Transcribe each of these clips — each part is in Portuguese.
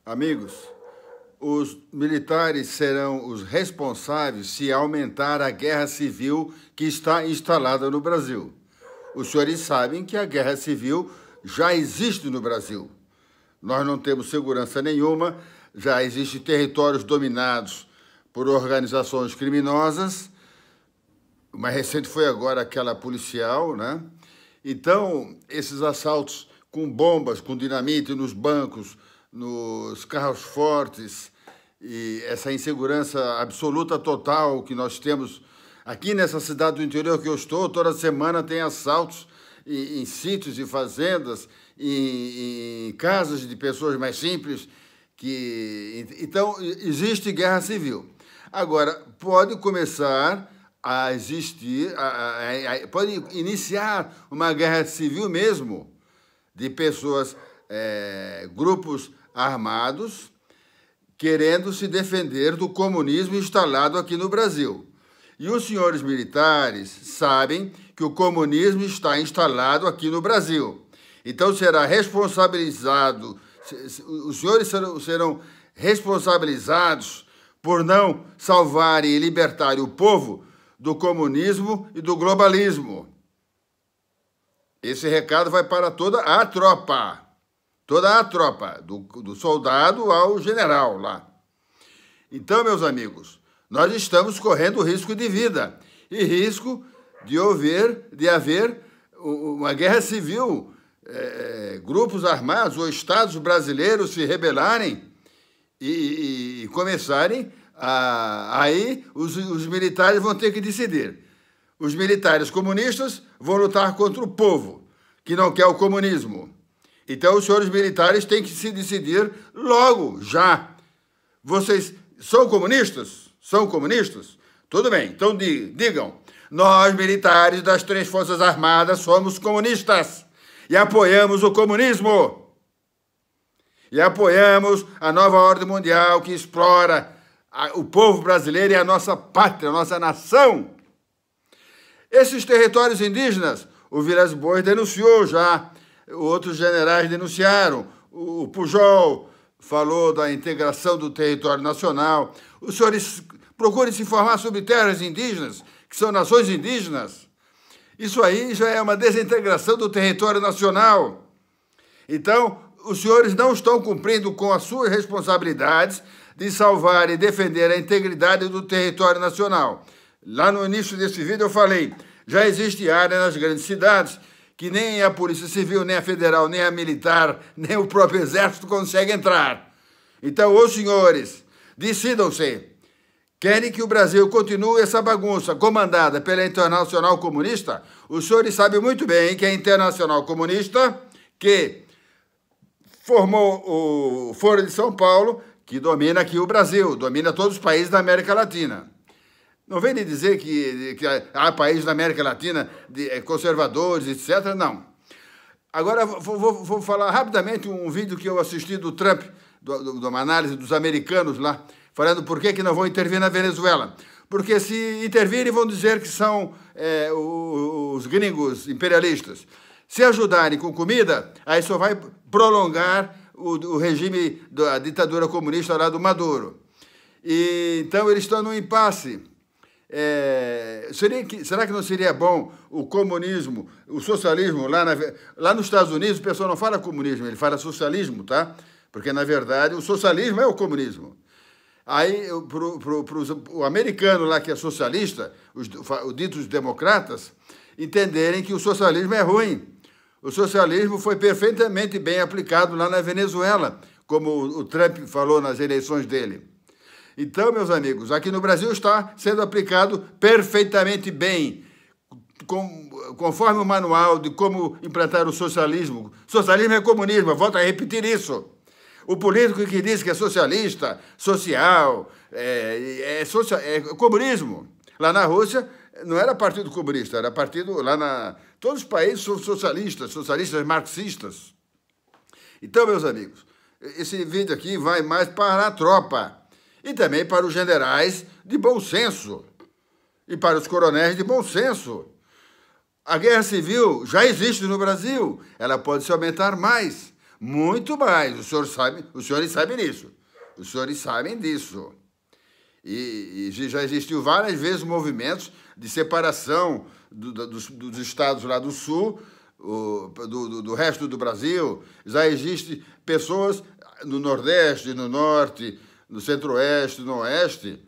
Amigos, os militares serão os responsáveis se aumentar a guerra civil que está instalada no Brasil. Os senhores sabem que a guerra civil já existe no Brasil. Nós não temos segurança nenhuma, já existem territórios dominados por organizações criminosas. O mais recente foi agora aquela policial, né? Então, esses assaltos com bombas, com dinamite nos bancos, nos carros fortes, e essa insegurança absoluta total que nós temos aqui nessa cidade do interior que eu estou, toda semana tem assaltos em sítios e fazendas, em casas de pessoas mais simples. Então, existe guerra civil. Agora, pode começar a existir, pode iniciar uma guerra civil mesmo, de pessoas, grupos armados, querendo se defender do comunismo instalado aqui no Brasil. E os senhores militares sabem que o comunismo está instalado aqui no Brasil. Então será responsabilizado, os senhores serão responsabilizados por não salvarem e libertarem o povo do comunismo e do globalismo. Esse recado vai para toda a tropa, do soldado ao general lá. Então, meus amigos, nós estamos correndo risco de vida e risco de haver uma guerra civil, grupos armados ou estados brasileiros se rebelarem e começarem aí os militares vão ter que decidir. Os militares comunistas vão lutar contra o povo, que não quer o comunismo. Então, os senhores militares têm que se decidir logo, já. Vocês são comunistas? São comunistas? Tudo bem, então digam. Nós, militares das 3 Forças Armadas, somos comunistas e apoiamos o comunismo. E apoiamos a nova ordem mundial que explora o povo brasileiro e a nossa pátria, a nossa nação. Esses territórios indígenas, o Vilas Boas denunciou já, outros generais denunciaram, o Pujol falou da integração do território nacional. Os senhores procurem se informar sobre terras indígenas, que são nações indígenas. Isso aí já é uma desintegração do território nacional. Então, os senhores não estão cumprindo com as suas responsabilidades de salvar e defender a integridade do território nacional. Lá no início desse vídeo eu falei, já existe área nas grandes cidades que nem a Polícia Civil, nem a Federal, nem a Militar, nem o próprio Exército conseguem entrar. Então, os senhores, decidam-se. Querem que o Brasil continue essa bagunça comandada pela Internacional Comunista? Os senhores sabem muito bem que a Internacional Comunista, que formou o Foro de São Paulo, que domina aqui o Brasil, domina todos os países da América Latina. Não vem de dizer que há países da América Latina conservadores, etc. Não. Agora, vou falar rapidamente um vídeo que eu assisti do Trump, de uma análise dos americanos lá, falando por que não vão intervir na Venezuela. Porque se intervirem, vão dizer que são os gringos imperialistas. Se ajudarem com comida, aí só vai prolongar o regime da ditadura comunista lá do Maduro. Então, eles estão num impasse. Será que não seria bom o comunismo, o socialismo, lá nos Estados Unidos, o pessoal não fala comunismo, ele fala socialismo, tá? Porque, na verdade, o socialismo é o comunismo. Aí, o americano lá que é socialista, os ditos democratas, entenderem que o socialismo é ruim. O socialismo foi perfeitamente bem aplicado lá na Venezuela, como o Trump falou nas eleições dele. Então, meus amigos, aqui no Brasil está sendo aplicado perfeitamente bem, conforme o manual de como implantar o socialismo. Socialismo é comunismo, eu volto a repetir isso. O político que diz que é socialista, social, é comunismo. Lá na Rússia não era partido comunista, era partido todos os países são socialistas marxistas. Então, meus amigos, esse vídeo aqui vai mais para a tropa e também para os generais de bom senso e para os coronéis de bom senso. A guerra civil já existe no Brasil, ela pode se aumentar mais. Muito mais. Os senhores sabem disso. Os senhores sabem disso. E já existiu várias vezes movimentos de separação dos estados lá do sul, do resto do Brasil. Já existem pessoas no Nordeste, no Norte, no Centro-Oeste, no Oeste,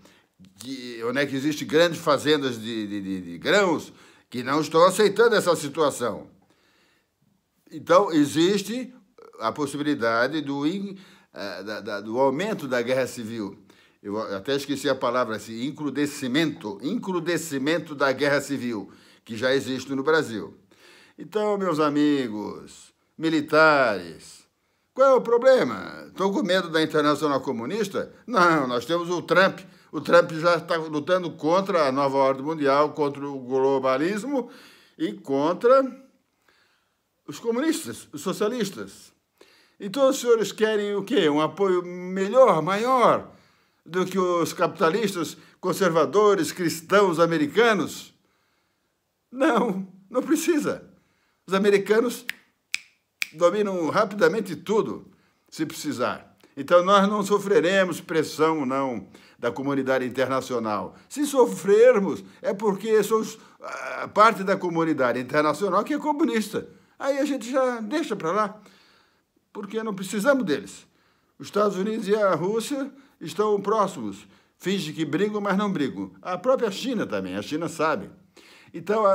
onde é que existem grandes fazendas de grãos que não estão aceitando essa situação. Então, existe a possibilidade do aumento da guerra civil. Eu até esqueci a palavra assim, encrudecimento da guerra civil, que já existe no Brasil. Então, meus amigos militares, qual é o problema? Estão com medo da Internacional Comunista? Não, nós temos o Trump. O Trump já está lutando contra a nova ordem mundial, contra o globalismo e contra os comunistas, os socialistas. Então, os senhores querem o quê? Um apoio melhor, maior do que os capitalistas conservadores, cristãos americanos? Não, não precisa. Os americanos dominam rapidamente tudo, se precisar. Então, nós não sofreremos pressão, não, da comunidade internacional. Se sofrermos, é porque somos parte da comunidade internacional que é comunista. Aí a gente já deixa para lá, porque não precisamos deles. Os Estados Unidos e a Rússia estão próximos. Fingem que brigam, mas não brigam. A própria China também, a China sabe. Então,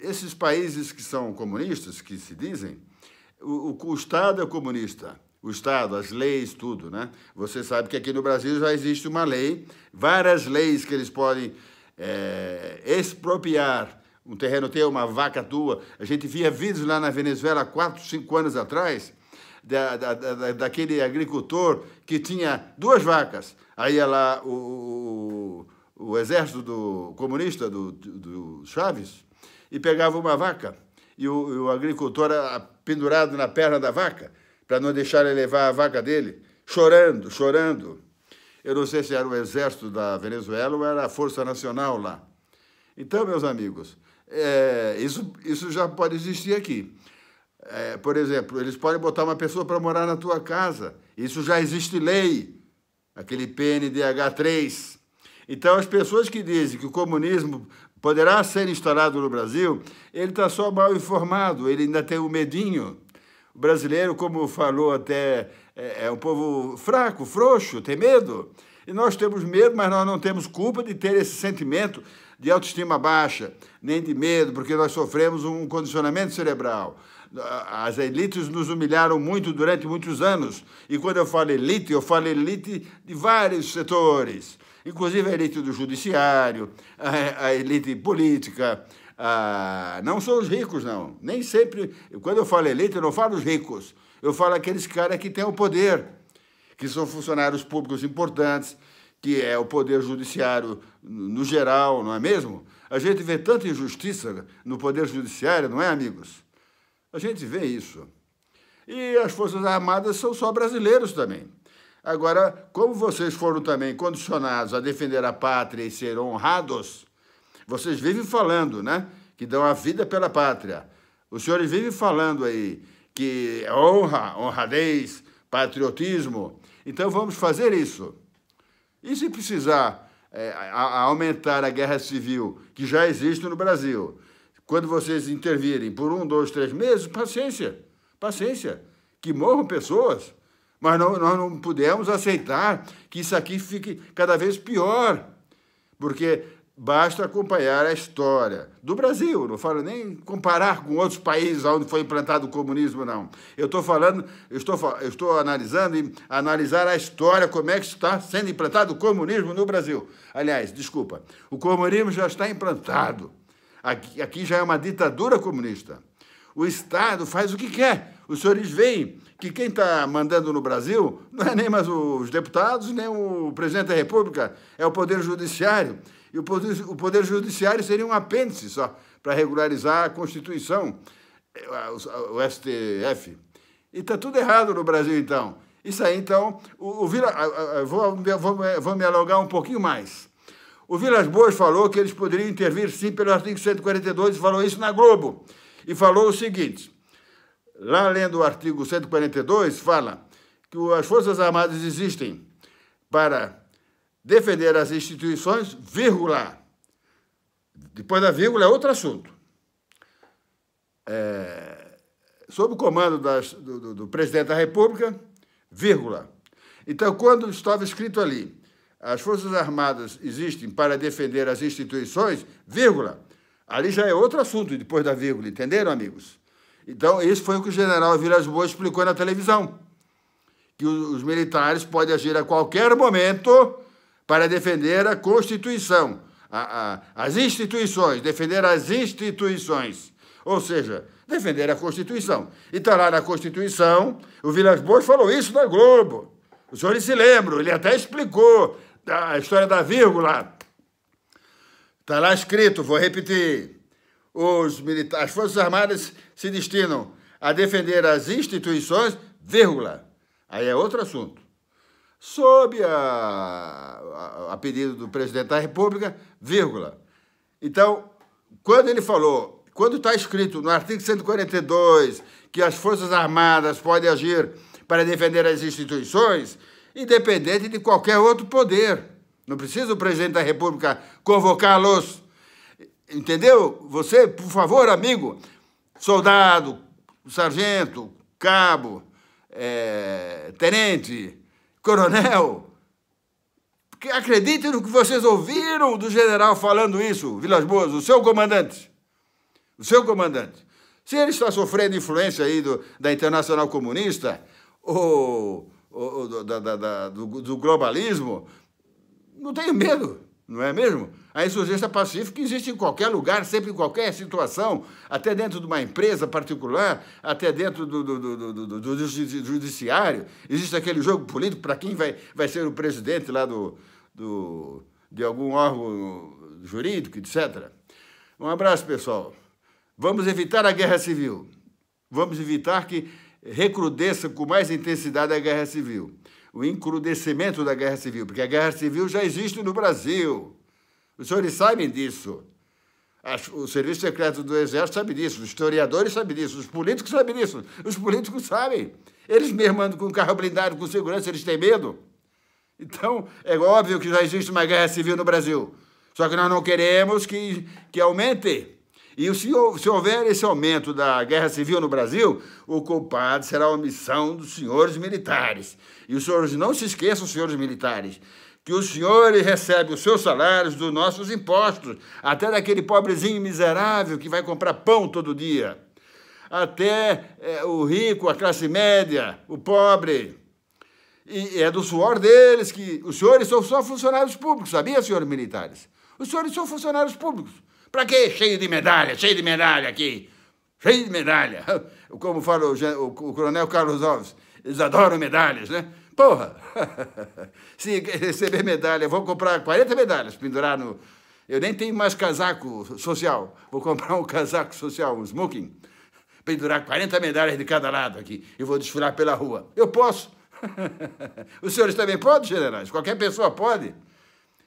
esses países que são comunistas, que se dizem, o Estado é comunista. O Estado, as leis, tudo, né? Você sabe que aqui no Brasil já existe uma lei, várias leis que eles podem expropriar um terreno teu, uma vaca tua. A gente via vídeos lá na Venezuela há 4, 5 anos atrás, daquele agricultor que tinha 2 vacas. Aí ia lá o exército comunista do Chaves e pegava uma vaca e o agricultor pendurado na perna da vaca para não deixar ele levar a vaca dele, chorando, chorando. Eu não sei se era o exército da Venezuela ou era a Força Nacional lá. Então, meus amigos, isso já pode existir aqui. Por exemplo, eles podem botar uma pessoa para morar na tua casa. Isso já existe lei, aquele PNDH 3. Então, as pessoas que dizem que o comunismo poderá ser instalado no Brasil, ele está só mal informado, ele ainda tem o medinho. O brasileiro, como falou até, é um povo fraco, frouxo, tem medo. E nós temos medo, mas nós não temos culpa de ter esse sentimento de autoestima baixa, nem de medo, porque nós sofremos um condicionamento cerebral. As elites nos humilharam muito durante muitos anos. E quando eu falo elite de vários setores, inclusive a elite do judiciário, a elite política. Não são os ricos, não. Nem sempre, quando eu falo elite, eu não falo os ricos. Eu falo aqueles caras que têm o poder, que são funcionários públicos importantes, que é o poder judiciário no geral, não é mesmo? A gente vê tanta injustiça no poder judiciário, não é, amigos? A gente vê isso. E as Forças Armadas são só brasileiros também. Agora, como vocês foram também condicionados a defender a pátria e ser honrados, vocês vivem falando, né, que dão a vida pela pátria. Os senhores vivem falando aí que é honra, honradez, patriotismo. Então, vamos fazer isso. E se precisar aumentar a guerra civil, que já existe no Brasil, quando vocês intervirem por 1, 2, 3 meses, paciência, paciência, que morram pessoas. Mas nós não podemos aceitar que isso aqui fique cada vez pior, porque basta acompanhar a história do Brasil. Não falo nem comparar com outros países onde foi implantado o comunismo, não. Eu estou analisando e analisar a história, como é que está sendo implantado o comunismo no Brasil. Aliás, desculpa, o comunismo já está implantado. Aqui já é uma ditadura comunista. O Estado faz o que quer. Os senhores veem que quem está mandando no Brasil não é nem mais os deputados, nem o presidente da República, é o Poder Judiciário. E o Poder Judiciário seria um apêndice só para regularizar a Constituição, o STF. E está tudo errado no Brasil, então. Isso aí, então, vou me alongar um pouquinho mais. O Vilas Boas falou que eles poderiam intervir, sim, pelo artigo 142, falou isso na Globo. E falou o seguinte: lá lendo o artigo 142, fala que as Forças Armadas existem para defender as instituições, vírgula. Depois da vírgula é outro assunto. Sob o comando do presidente da República, vírgula. Então, quando estava escrito ali, as Forças Armadas existem para defender as instituições, vírgula, ali já é outro assunto depois da vírgula, entenderam, amigos? Então, isso foi o que o general Vilas Boas explicou na televisão, que os militares podem agir a qualquer momento para defender a Constituição, as instituições, defender as instituições, ou seja, defender a Constituição. E está lá na Constituição, o Vilas Boas falou isso na Globo. Os senhores se lembram, ele até explicou a história da vírgula. Está lá escrito, vou repetir, as Forças Armadas se destinam a defender as instituições, vírgula. Aí é outro assunto. Sob a pedido do presidente da República, vírgula. Então, quando ele falou, quando está escrito no artigo 142 que as Forças Armadas podem agir para defender as instituições, independente de qualquer outro poder. Não precisa o presidente da República convocá-los. Entendeu? Você, por favor, amigo, soldado, sargento, cabo, tenente, coronel, acreditem no que vocês ouviram do general falando isso, Vilas Boas, o seu comandante. O seu comandante. Se ele está sofrendo influência aí da Internacional Comunista ou do globalismo, não tenha medo, não é mesmo? A insurgência pacífica existe em qualquer lugar, sempre em qualquer situação, até dentro de uma empresa particular, até dentro do judiciário. Existe aquele jogo político para quem vai ser o presidente lá de algum órgão jurídico, etc. Um abraço, pessoal. Vamos evitar a guerra civil. Vamos evitar que recrudesça com mais intensidade a guerra civil. O encrudescimento da guerra civil, porque a guerra civil já existe no Brasil. Os senhores sabem disso. O Serviço Secreto do Exército sabe disso, os historiadores sabem disso, os políticos sabem disso. Os políticos sabem. Eles mesmo andam com carro blindado, com segurança, eles têm medo. Então, é óbvio que já existe uma guerra civil no Brasil. Só que nós não queremos que aumente. E se houver esse aumento da guerra civil no Brasil, o culpado será a omissão dos senhores militares. E os senhores não se esqueçam, senhores militares, que os senhores recebem os seus salários dos nossos impostos, até daquele pobrezinho miserável que vai comprar pão todo dia, até o rico, a classe média, o pobre. E é do suor deles que... Os senhores são só funcionários públicos, sabia, senhores militares? Os senhores são funcionários públicos. Para quê? Cheio de medalha aqui. Cheio de medalha. Como fala o coronel Carlos Alves, eles adoram medalhas, né? Porra! Se receber medalha, vou comprar 40 medalhas, pendurar no... Eu nem tenho mais casaco social. Vou comprar um casaco social, um smoking, pendurar 40 medalhas de cada lado aqui e vou desfilar pela rua. Eu posso. Os senhores também podem, generais? Qualquer pessoa pode.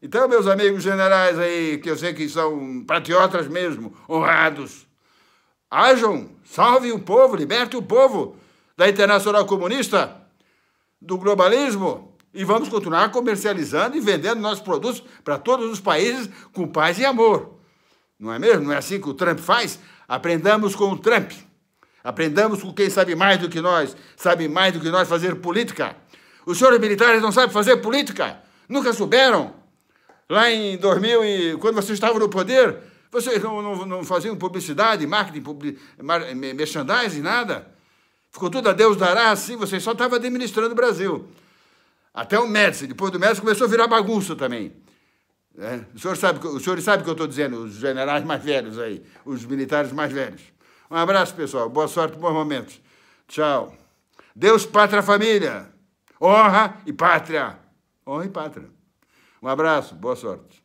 Então, meus amigos generais aí, que eu sei que são patriotas mesmo, honrados, ajam, salvem o povo, libertem o povo da Internacional Comunista, do globalismo, e vamos continuar comercializando e vendendo nossos produtos para todos os países com paz e amor. Não é mesmo? Não é assim que o Trump faz? Aprendamos com o Trump. Aprendamos com quem sabe mais do que nós fazer política. Os senhores militares não sabem fazer política? Nunca souberam? Lá em 2000, quando vocês estavam no poder, vocês não faziam publicidade, marketing, merchandising, nada. Ficou tudo a Deus dará assim, vocês só estavam administrando o Brasil. Até o Médici, depois do Médici começou a virar bagunça também. Os senhores sabem o que eu estou dizendo, os generais mais velhos aí, os militares mais velhos. Um abraço, pessoal. Boa sorte, bons momentos. Tchau. Deus, pátria, família. Honra e pátria. Honra e pátria. Um abraço, boa sorte.